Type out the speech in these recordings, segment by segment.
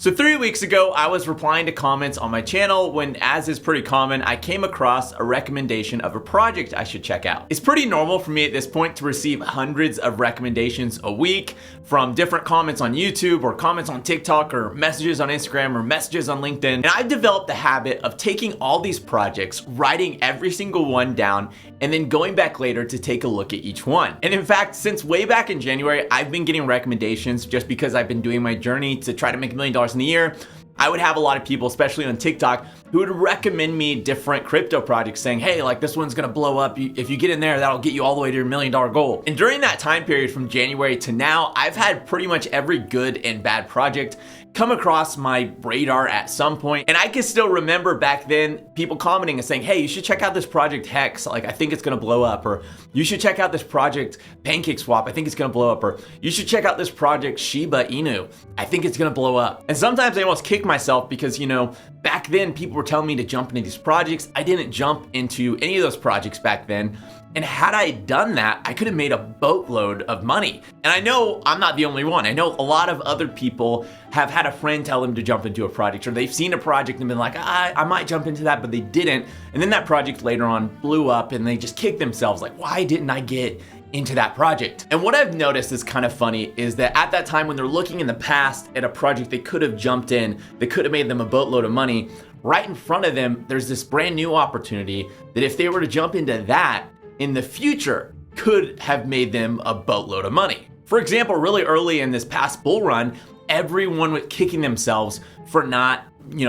So 3 weeks ago, I was replying to comments on my channel when, as is pretty common, I came across a recommendation of a project I should check out. It's pretty normal for me at this point to receive hundreds of recommendations a week from different comments on YouTube or comments on TikTok or messages on Instagram or messages on LinkedIn. And I've developed the habit of taking all these projects, writing every single one down, and then going back later to take a look at each one. And in fact, since way back in January, I've been getting recommendations just because I've been doing my journey to try to make $1 million in a year. I would have a lot of people, especially on TikTok, who would recommend me different crypto projects saying, hey, like this one's gonna blow up. If you get in there, that'll get you all the way to your $1 million goal. And during that time period from January to now, I've had pretty much every good and bad project come across my radar at some point. And I can still remember back then people commenting and saying, hey, you should check out this project Hex. Like, I think it's gonna blow up. Or you should check out this project PancakeSwap. I think it's gonna blow up. Or you should check out this project Shiba Inu. I think it's gonna blow up. And sometimes I almost kick myself because, back then people were telling me to jump into these projects. I didn't jump into any of those projects back then. And had I done that, I could have made a boatload of money. And I know I'm not the only one. I know a lot of other people have had a friend tell them to jump into a project, or they've seen a project and been like, I might jump into that, but they didn't. And then that project later on blew up and they just kicked themselves like, why didn't I get into that project? And what I've noticed is kind of funny is that at that time when they're looking in the past at a project they could have jumped in, that could have made them a boatload of money, right in front of them, there's this brand new opportunity that if they were to jump into that, in the future could have made them a boatload of money. For example, really early in this past bull run, everyone was kicking themselves for not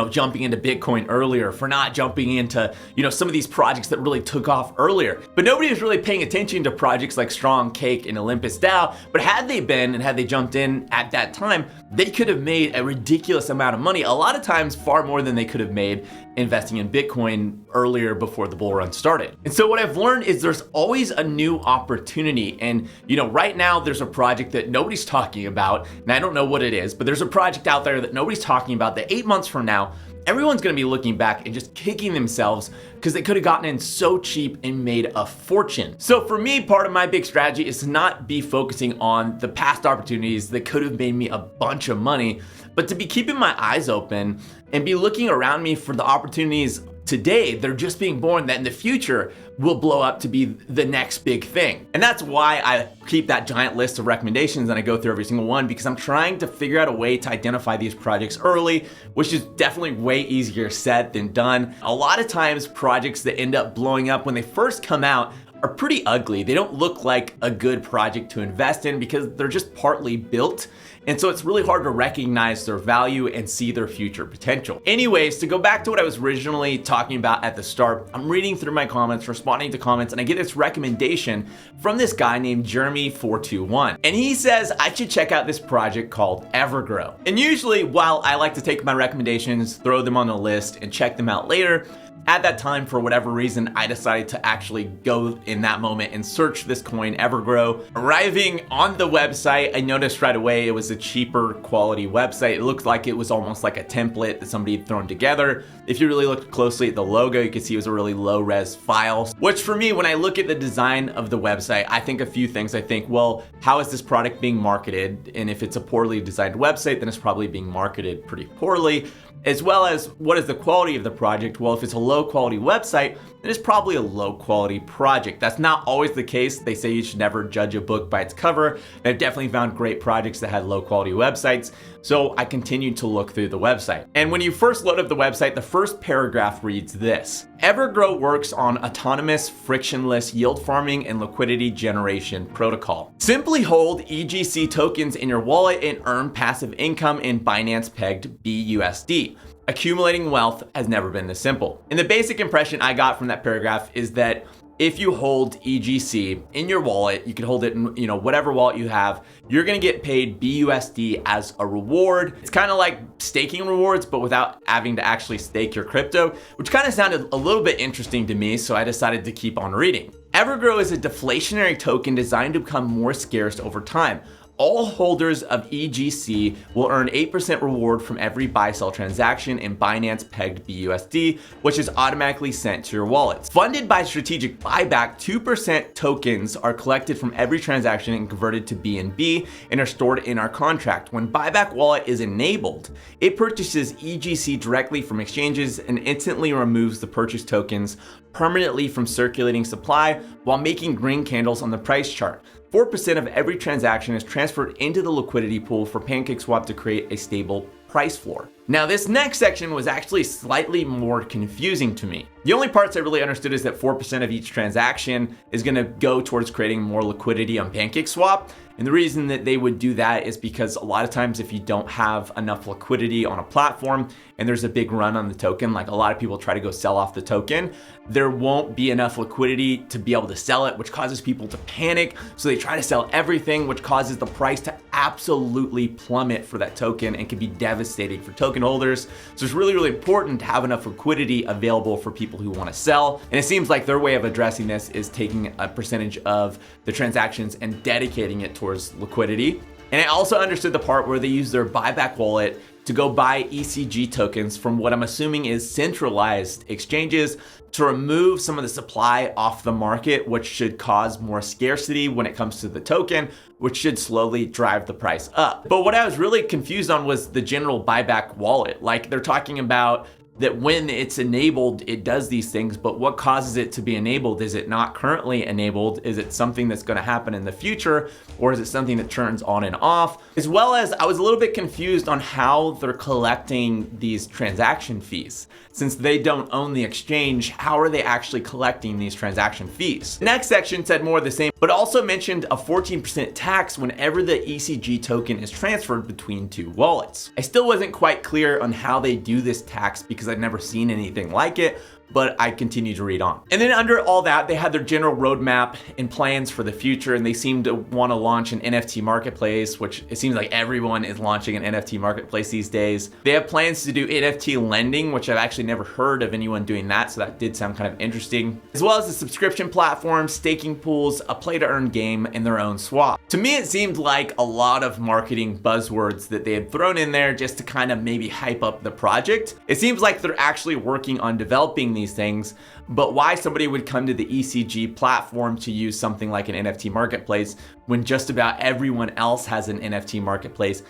jumping into Bitcoin earlier, for not jumping into, some of these projects that really took off earlier. But nobody was really paying attention to projects like Strong, Cake, and Olympus DAO. But had they been, and had they jumped in at that time, they could have made a ridiculous amount of money. A lot of times far more than they could have made investing in Bitcoin earlier before the bull run started. And so what I've learned is there's always a new opportunity. And right now there's a project that nobody's talking about, and I don't know what it is, but there's a project out there that nobody's talking about that 8 months from now, everyone's gonna be looking back and just kicking themselves because they could have gotten in so cheap and made a fortune. So for me, part of my big strategy is to not be focusing on the past opportunities that could have made me a bunch of money, but to be keeping my eyes open and be looking around me for the opportunities today that are just being born that in the future will blow up to be the next big thing. And that's why I keep that giant list of recommendations and I go through every single one, because I'm trying to figure out a way to identify these projects early, which is definitely way easier said than done. A lot of times projects that end up blowing up when they first come out are pretty ugly. They don't look like a good project to invest in because they're just partly built. And so it's really hard to recognize their value and see their future potential. Anyways, to go back to what I was originally talking about at the start, I'm reading through my comments, responding to comments, and I get this recommendation from this guy named Jeremy421. And he says I should check out this project called EverGrow. And usually, while I like to take my recommendations, throw them on the list, and check them out later, at that time, for whatever reason, I decided to actually go in that moment and search this coin, EverGrow. Arriving on the website, I noticed right away it was a cheaper quality website. It looked like it was almost like a template that somebody had thrown together. If you really looked closely at the logo, you could see it was a really low res file. Which for me, when I look at the design of the website, I think a few things. I think, well, how is this product being marketed? And if it's a poorly designed website, then it's probably being marketed pretty poorly. As well as what is the quality of the project? Well, if it's a low quality website, then it's probably a low quality project. That's not always the case. They say you should never judge a book by its cover. And I've definitely found great projects that had low quality websites. So I continued to look through the website. And when you first load up the website, the first paragraph reads this: EverGrow works on autonomous, frictionless yield farming and liquidity generation protocol. Simply hold EGC tokens in your wallet and earn passive income in Binance pegged BUSD. Accumulating wealth has never been this simple. And the basic impression I got from that paragraph is that if you hold EGC in your wallet, you can hold it in whatever wallet you have, you're gonna get paid BUSD as a reward. It's kind of like staking rewards, but without having to actually stake your crypto, which kind of sounded a little bit interesting to me, so I decided to keep on reading. EverGrow is a deflationary token designed to become more scarce over time. All holders of EGC will earn 8% reward from every buy-sell transaction in Binance pegged BUSD, which is automatically sent to your wallets. Funded by strategic buyback, 2% tokens are collected from every transaction and converted to BNB and are stored in our contract. When buyback wallet is enabled, it purchases EGC directly from exchanges and instantly removes the purchased tokens permanently from circulating supply while making green candles on the price chart. 4% of every transaction is transferred into the liquidity pool for PancakeSwap to create a stable price floor. Now, this next section was actually slightly more confusing to me. The only parts I really understood is that 4% of each transaction is going to go towards creating more liquidity on PancakeSwap. And the reason that they would do that is because a lot of times if you don't have enough liquidity on a platform and there's a big run on the token, like a lot of people try to go sell off the token, there won't be enough liquidity to be able to sell it, which causes people to panic. So they try to sell everything, which causes the price to absolutely plummet for that token and can be devastating for token holders. So it's really, really important to have enough liquidity available for people who want to sell. And it seems like their way of addressing this is taking a percentage of the transactions and dedicating it towards liquidity. And I also understood the part where they use their buyback wallet to go buy ECG tokens from what I'm assuming is centralized exchanges to remove some of the supply off the market, which should cause more scarcity when it comes to the token, which should slowly drive the price up. But what I was really confused on was the general buyback wallet. Like, they're talking about that when it's enabled, it does these things, but what causes it to be enabled? Is it not currently enabled? Is it something that's gonna happen in the future? Or is it something that turns on and off? As well as I was a little bit confused on how they're collecting these transaction fees. Since they don't own the exchange, how are they actually collecting these transaction fees? The next section said more of the same, but also mentioned a 14% tax whenever the ECG token is transferred between two wallets. I still wasn't quite clear on how they do this tax because I've never seen anything like it, but I continue to read on. And then under all that, they had their general roadmap and plans for the future, and they seem to want to launch an NFT marketplace, which it seems like everyone is launching an NFT marketplace these days. They have plans to do NFT lending, which I've actually never heard of anyone doing that, so that did sound kind of interesting. As well as a subscription platform, staking pools, a play-to-earn game, and their own swap. To me, it seemed like a lot of marketing buzzwords that they had thrown in there just to kind of maybe hype up the project. It seems like they're actually working on developing these things, but why somebody would come to the ECG platform to use something like an NFT marketplace when just about everyone else has an NFT marketplace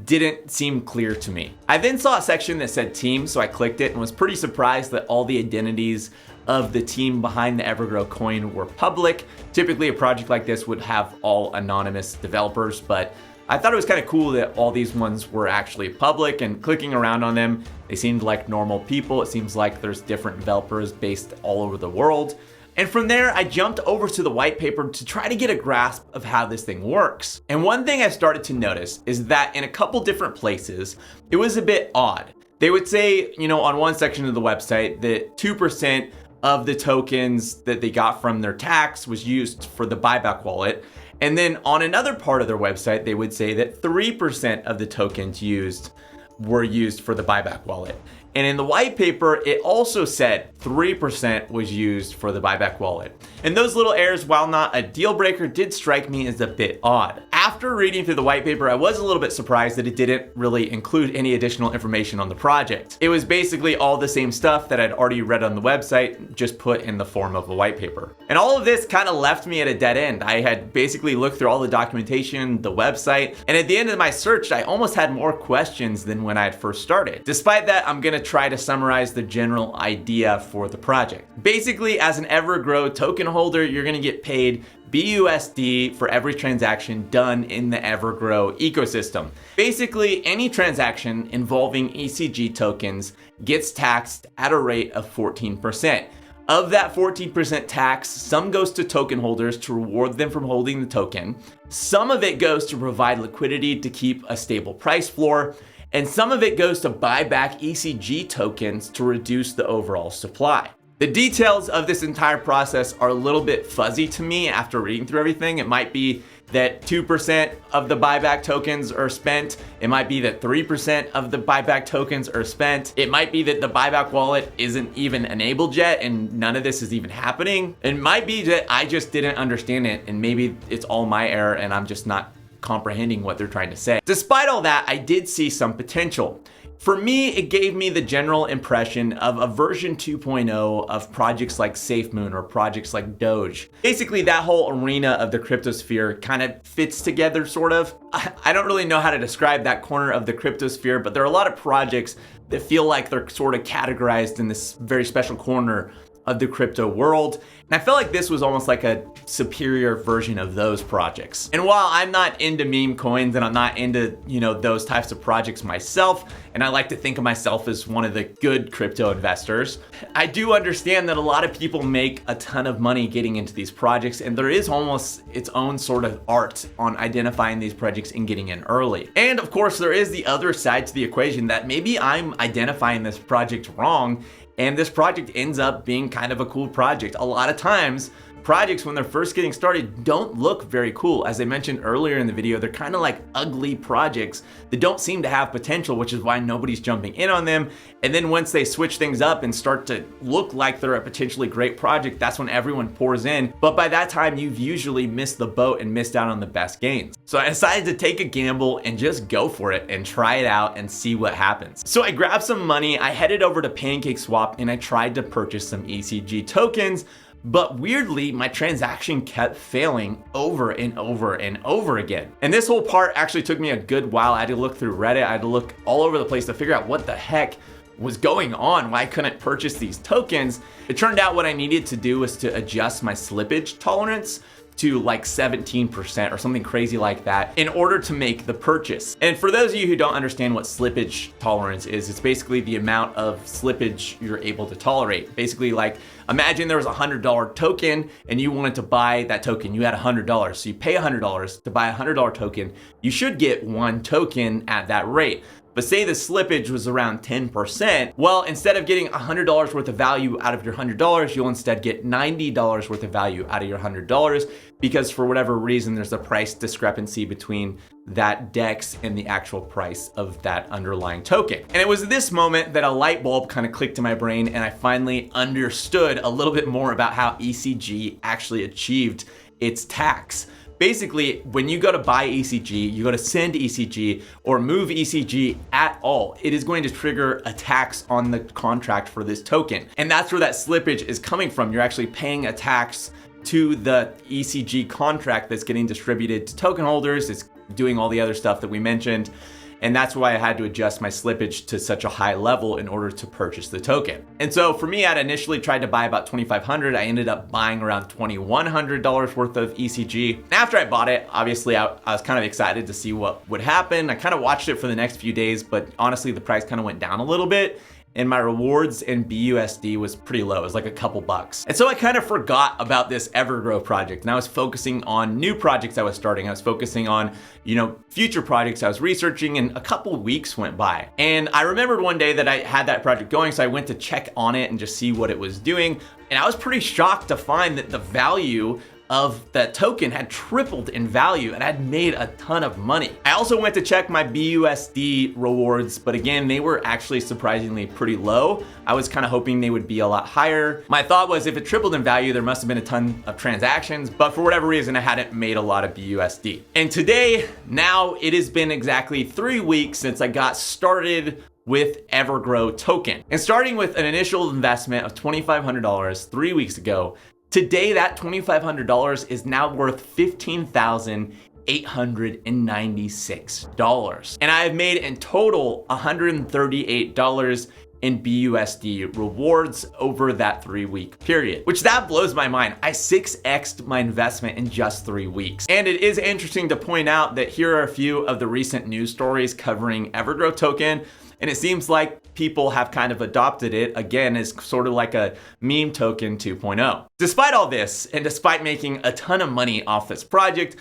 didn't seem clear to me. I then saw a section that said team, so I clicked it and was pretty surprised that all the identities of the team behind the EverGrow coin were public. Typically a project like this would have all anonymous developers, but I thought it was kind of cool that all these ones were actually public, and clicking around on them, they seemed like normal people. It seems like there's different developers based all over the world. And from there, I jumped over to the white paper to try to get a grasp of how this thing works. And one thing I started to notice is that in a couple different places, it was a bit odd. They would say, on one section of the website that 2% of the tokens that they got from their tax was used for the buyback wallet. And then on another part of their website, they would say that 3% of the tokens used were used for the buyback wallet. And in the white paper, it also said 3% was used for the buyback wallet. And those little errors, while not a deal breaker, did strike me as a bit odd. After reading through the white paper, I was a little bit surprised that it didn't really include any additional information on the project. It was basically all the same stuff that I'd already read on the website, just put in the form of a white paper. And all of this kind of left me at a dead end. I had basically looked through all the documentation, the website, and at the end of my search, I almost had more questions than when I had first started. Despite that, I'm gonna try to summarize the general idea for the project. Basically, as an EverGrow token holder, you're gonna get paid BUSD for every transaction done in the EverGrow ecosystem. Basically, any transaction involving ECG tokens gets taxed at a rate of 14%. Of that 14% tax, some goes to token holders to reward them from holding the token. Some of it goes to provide liquidity to keep a stable price floor. And some of it goes to buy back ECG tokens to reduce the overall supply. The details of this entire process are a little bit fuzzy to me after reading through everything. It might be that 2% of the buyback tokens are spent. It might be that 3% of the buyback tokens are spent. It might be that the buyback wallet isn't even enabled yet and none of this is even happening. It might be that I just didn't understand it and maybe it's all my error and I'm just not comprehending what they're trying to say. Despite all that, I did see some potential. For me, it gave me the general impression of a version 2.0 of projects like SafeMoon or projects like Doge. Basically, that whole arena of the cryptosphere kind of fits together, sort of. I don't really know how to describe that corner of the cryptosphere, but there are a lot of projects that feel like they're sort of categorized in this very special corner of the crypto world. And I felt like this was almost like a superior version of those projects. And while I'm not into meme coins and I'm not into, those types of projects myself, and I like to think of myself as one of the good crypto investors, I do understand that a lot of people make a ton of money getting into these projects, and there is almost its own sort of art on identifying these projects and getting in early. And of course, there is the other side to the equation that maybe I'm identifying this project wrong, and this project ends up being kind of a cool project. A lot of times, projects when they're first getting started don't look very cool. As I mentioned earlier in the video, they're kind of like ugly projects that don't seem to have potential, which is why nobody's jumping in on them. And then once they switch things up and start to look like they're a potentially great project, that's when everyone pours in. But by that time, you've usually missed the boat and missed out on the best gains. So I decided to take a gamble and just go for it and try it out and see what happens. So I grabbed some money, I headed over to PancakeSwap, and I tried to purchase some ECG tokens. But weirdly, my transaction kept failing over and over and over again. And this whole part actually took me a good while. I had to look through Reddit. I had to look all over the place to figure out what the heck was going on, why I couldn't purchase these tokens. It turned out what I needed to do was to adjust my slippage tolerance to like 17% or something crazy like that in order to make the purchase. And for those of you who don't understand what slippage tolerance is, it's basically the amount of slippage you're able to tolerate. Basically, like, imagine there was a $100 token and you wanted to buy that token. You had $100, so you pay $100 to buy a $100 token. You should get one token at that rate. But say the slippage was around 10%, well, instead of getting $100 worth of value out of your $100, you'll instead get $90 worth of value out of your $100 because for whatever reason, there's a price discrepancy between that DEX and the actual price of that underlying token. And it was at this moment that a light bulb kind of clicked in my brain and I finally understood a little bit more about how ECG actually achieved its tax. Basically, when you go to buy ECG, you go to send ECG or move ECG at all, it is going to trigger a tax on the contract for this token. And that's where that slippage is coming from. You're actually paying a tax to the ECG contract that's getting distributed to token holders. It's doing all the other stuff that we mentioned. And that's why I had to adjust my slippage to such a high level in order to purchase the token. And so for me, I'd initially tried to buy about $2,500. I ended up buying around $2,100 worth of ECG. And after I bought it, obviously I was kind of excited to see what would happen. I kind of watched it for the next few days, but honestly, the price kind of went down a little bit. And my rewards in BUSD was pretty low. It was like a couple bucks. And so I kind of forgot about this EverGrow project and I was focusing on new projects I was starting. I was focusing on, future projects I was researching, and a couple weeks went by. And I remembered one day that I had that project going, so I went to check on it and just see what it was doing. And I was pretty shocked to find that the value of that token had tripled in value and had made a ton of money. I also went to check my BUSD rewards, but again, they were actually surprisingly pretty low. I was kind of hoping they would be a lot higher. My thought was if it tripled in value, there must have been a ton of transactions, but for whatever reason, I hadn't made a lot of BUSD. And today, now it has been exactly 3 weeks since I got started with EverGrow token. And starting with an initial investment of $2,500 3 weeks ago, today, that $2,500 is now worth $15,896. And I have made in total $138 in BUSD rewards over that 3-week period, which that blows my mind. I 6x'd my investment in just 3 weeks. And it is interesting to point out that here are a few of the recent news stories covering EverGrow token. And it seems like people have kind of adopted it again as sort of like a meme token 2.0. Despite all this, and despite making a ton of money off this project,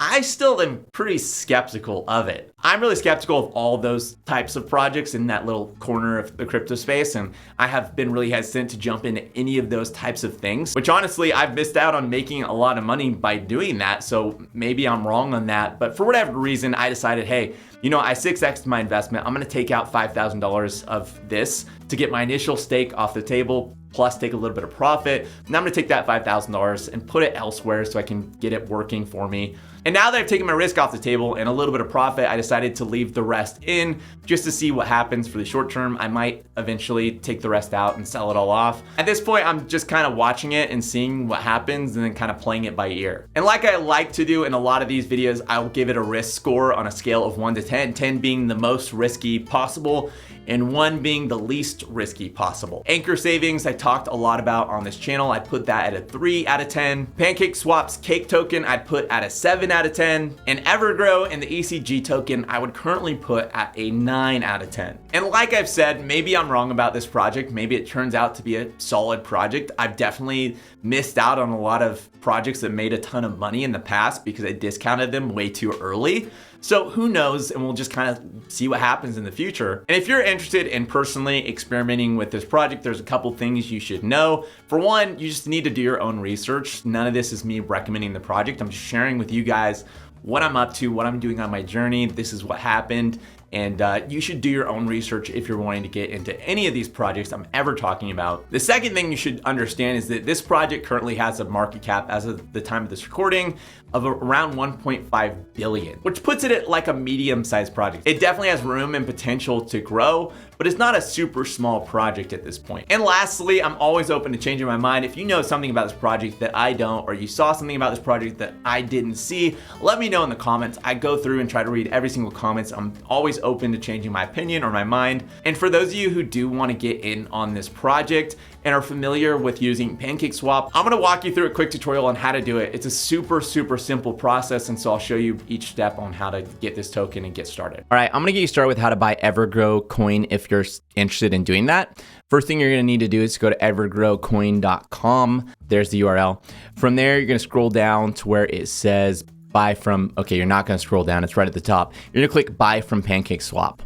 I still am pretty skeptical of it. I'm really skeptical of all those types of projects in that little corner of the crypto space, and I have been really hesitant to jump into any of those types of things, which honestly, I've missed out on making a lot of money by doing that, so maybe I'm wrong on that, but for whatever reason, I decided, hey, I 6x'd my investment. I'm gonna take out $5,000 of this to get my initial stake off the table, plus take a little bit of profit. And I'm gonna take that $5,000 and put it elsewhere so I can get it working for me. And now that I've taken my risk off the table and a little bit of profit, I decided to leave the rest in just to see what happens for the short term. I might eventually take the rest out and sell it all off. At this point, I'm just kind of watching it and seeing what happens and then kind of playing it by ear. And like I like to do in a lot of these videos, I'll give it a risk score on a scale of 1 to 10, 10 being the most risky possible and 1 being the least risky possible. Anchor savings, I talked a lot about on this channel. I put that at a 3 out of 10. PancakeSwap's cake token, I'd put at a 7 out of 10. And EverGrow and the ECG token, I would currently put at a 9 out of 10. And like I've said, maybe I'm wrong about this project. Maybe it turns out to be a solid project. I've definitely missed out on a lot of projects that made a ton of money in the past because I discounted them way too early. So who knows, and we'll just kind of see what happens in the future. And if you're interested in personally experimenting with this project, there's a couple things you should know. For one, you just need to do your own research. None of this is me recommending the project. I'm just sharing with you guys what I'm up to, what I'm doing on my journey. This is what happened. And you should do your own research if you're wanting to get into any of these projects I'm ever talking about. The second thing you should understand is that this project currently has a market cap as of the time of this recording of around 1.5 billion, which puts it at like a medium-sized project. It definitely has room and potential to grow, but it's not a super small project at this point. And lastly, I'm always open to changing my mind. If you know something about this project that I don't, or you saw something about this project that I didn't see, let me know in the comments. I go through and try to read every single comment. I'm always open to changing my opinion or my mind. And for those of you who do want to get in on this project and are familiar with using PancakeSwap, I'm going to walk you through a quick tutorial on how to do it. It's a super simple process, and so I'll show you each step on how to get this token and get started. All right, I'm going to get you started with how to buy EverGrow coin if you're interested in doing that. First thing you're going to need to do is go to evergrowcoin.com. There's the URL. From there, you're going to scroll down to where it says buy from, okay, you're not going to scroll down, it's right at the top. You're going to click buy from PancakeSwap.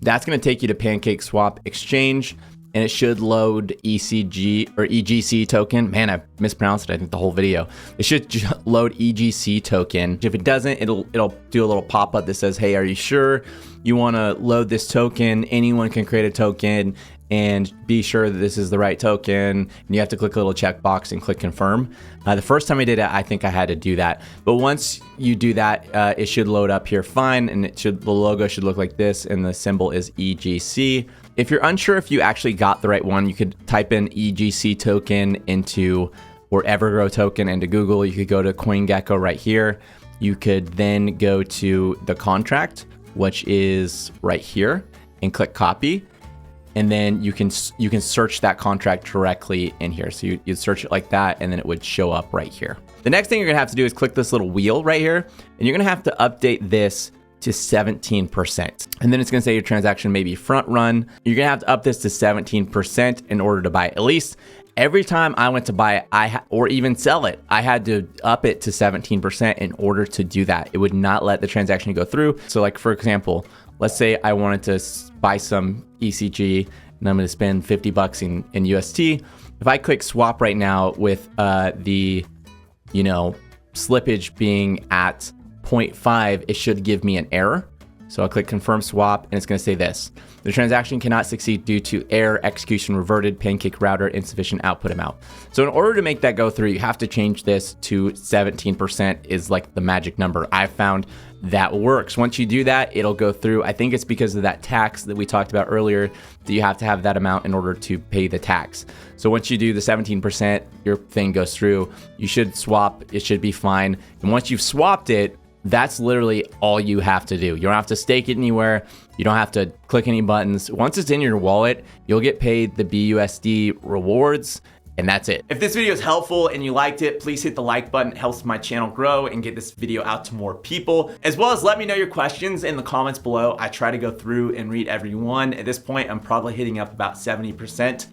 That's going to take you to PancakeSwap exchange, and it should load ECG or EGC token. Man, I mispronounced it, I think, the whole video. It should load EGC token. If it doesn't, it'll do a little pop-up that says, hey, are you sure you want to load this token? Anyone can create a token, and be sure that this is the right token. And you have to click a little checkbox and click confirm. The first time I did it, I think I had to do that. But once you do that, it should load up here fine, and the logo should look like this, and the symbol is EGC. If you're unsure if you actually got the right one, you could type in EGC token or EverGrow token into Google. You could go to CoinGecko right here. You could then go to the contract, which is right here, and click copy. And then you can search that contract directly in here. So you'd search it like that, and then it would show up right here. The next thing you're gonna have to do is click this little wheel right here, and you're gonna have to update this to 17%. And then it's gonna say your transaction may be front run. You're gonna have to up this to 17% in order to buy it. At least every time I went to buy it, or even sell it, I had to up it to 17% in order to do that. It would not let the transaction go through. So like, for example, let's say I wanted to buy some ECG and I'm gonna spend 50 bucks in UST. If I click swap right now with the slippage being at 0.5, it should give me an error. So I'll click confirm swap, and it's gonna say this: the transaction cannot succeed due to error, execution reverted, pancake router, insufficient output amount. So in order to make that go through, you have to change this to 17% is like the magic number. I found that works. Once you do that, it'll go through. I think it's because of that tax that we talked about earlier, that you have to have that amount in order to pay the tax. So once you do the 17%, your thing goes through. You should swap, it should be fine. And once you've swapped it, that's literally all you have to do. You don't have to stake it anywhere. You don't have to click any buttons. Once it's in your wallet, you'll get paid the BUSD rewards, and that's it. If this video is helpful and you liked it, please hit the like button. It helps my channel grow and get this video out to more people. As well as let me know your questions in the comments below. I try to go through and read every one. At this point, I'm probably hitting up about 70%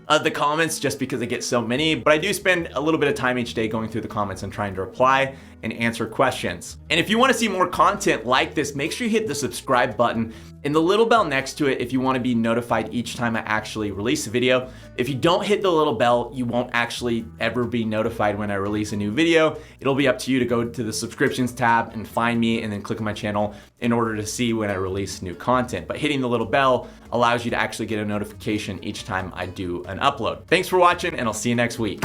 of the comments just because I get so many, but I do spend a little bit of time each day going through the comments and trying to reply and answer questions. And if you want to see more content like this, make sure you hit the subscribe button and the little bell next to it if you want to be notified each time I actually release a video. If you don't hit the little bell, you won't actually ever be notified when I release a new video. It'll be up to you to go to the subscriptions tab and find me and then click on my channel in order to see when I release new content. But hitting the little bell allows you to actually get a notification each time I do an upload. Thanks for watching, and I'll see you next week.